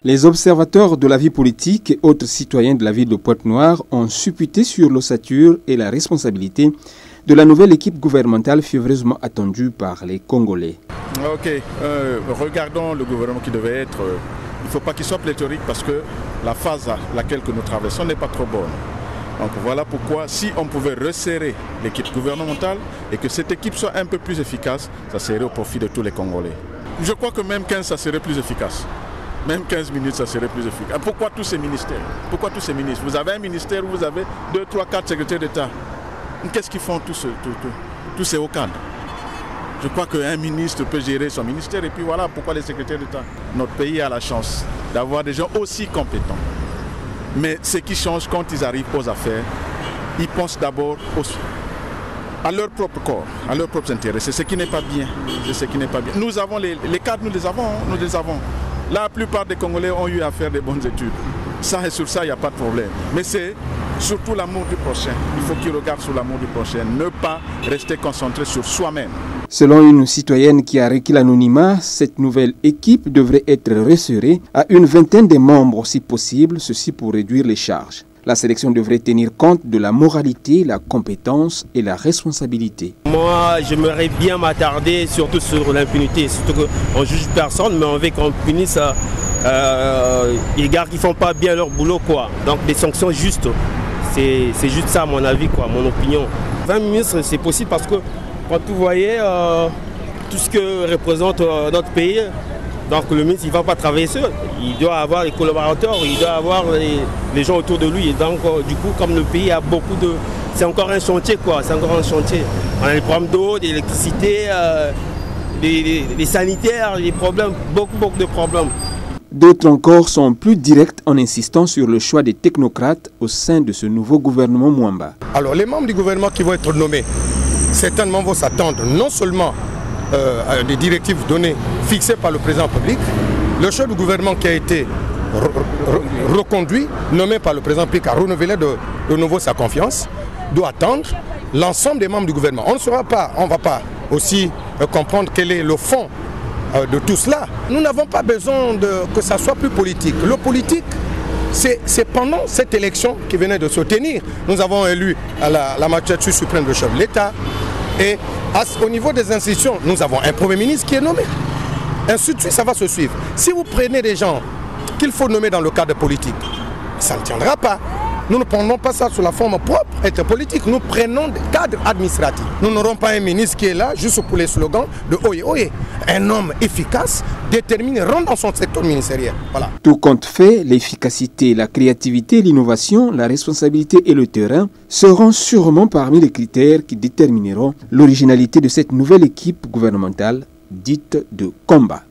Les observateurs de la vie politique et autres citoyens de la ville de Pointe-Noire ont supputé sur l'ossature et la responsabilité de la nouvelle équipe gouvernementale fiévreusement attendue par les Congolais. Ok, regardons le gouvernement qui devait être. Il ne faut pas qu'il soit pléthorique parce que la phase à laquelle nous traversons n'est pas trop bonne. Donc voilà pourquoi si on pouvait resserrer l'équipe gouvernementale et que cette équipe soit un peu plus efficace, ça serait au profit de tous les Congolais. Je crois que même 15, ça serait plus efficace. Même 15 minutes, ça serait plus efficace. Pourquoi tous ces ministères? Pourquoi tous ces ministres? Vous avez un ministère où vous avez 2, 3, 4 secrétaires d'État. Qu'est-ce qu'ils font tous ces hauts cadres? Je crois qu'un ministre peut gérer son ministère et puis voilà pourquoi les secrétaires d'État. Notre pays a la chance d'avoir des gens aussi compétents. Mais ce qui change quand ils arrivent aux affaires, ils pensent d'abord à leur propre corps, à leurs propres intérêts. C'est ce qui n'est pas bien. C'est ce qui n'est pas bien. Nous avons les cadres, nous les avons. La plupart des Congolais ont eu à faire des bonnes études. Ça et sur ça, il n'y a pas de problème. Mais c'est surtout l'amour du prochain. Il faut qu'ils regardent sur l'amour du prochain. Ne pas rester concentré sur soi-même. Selon une citoyenne qui a requis l'anonymat, cette nouvelle équipe devrait être resserrée à une vingtaine de membres si possible, ceci pour réduire les charges. La sélection devrait tenir compte de la moralité, la compétence et la responsabilité. Moi, j'aimerais bien m'attarder surtout sur l'impunité. Surtout qu'on ne juge personne, mais on veut qu'on punisse les gars qui ne font pas bien leur boulot, quoi. Donc des sanctions justes. C'est juste ça, à mon avis, quoi, mon opinion. 20 ministres, c'est possible parce que quand vous voyez tout ce que représente notre pays, donc le ministre, il ne va pas travailler seul. Il doit avoir les collaborateurs, il doit avoir les gens autour de lui. Et donc, du coup, comme le pays a beaucoup de... C'est encore un chantier, quoi. C'est encore un chantier. On a les problèmes d'eau, d'électricité, des sanitaires, des problèmes, beaucoup de problèmes. D'autres encore sont plus directs en insistant sur le choix des technocrates au sein de ce nouveau gouvernement Mwamba. Alors, les membres du gouvernement qui vont être nommés, certainement vont s'attendre non seulement à des directives données, fixées par le président public. Le chef du gouvernement qui a été reconduit, nommé par le président public, a renouvelé de nouveau sa confiance, doit attendre l'ensemble des membres du gouvernement. On ne va pas aussi comprendre quel est le fond de tout cela. Nous n'avons pas besoin que ça soit plus politique. Le politique, c'est pendant cette élection qui venait de se tenir. Nous avons élu à la magistrature suprême le chef de l'État. Et au niveau des institutions, nous avons un Premier ministre qui est nommé. Ainsi de suite, ça va se suivre. Si vous prenez des gens qu'il faut nommer dans le cadre politique, ça ne tiendra pas. Nous ne prenons pas ça sous la forme propre, être politique. Nous prenons des cadres administratifs. Nous n'aurons pas un ministre qui est là juste pour les slogans de Oye Oye. Un homme efficace, déterminé, rentre dans son secteur ministériel. Voilà. Tout compte fait, l'efficacité, la créativité, l'innovation, la responsabilité et le terrain seront sûrement parmi les critères qui détermineront l'originalité de cette nouvelle équipe gouvernementale dite de combat.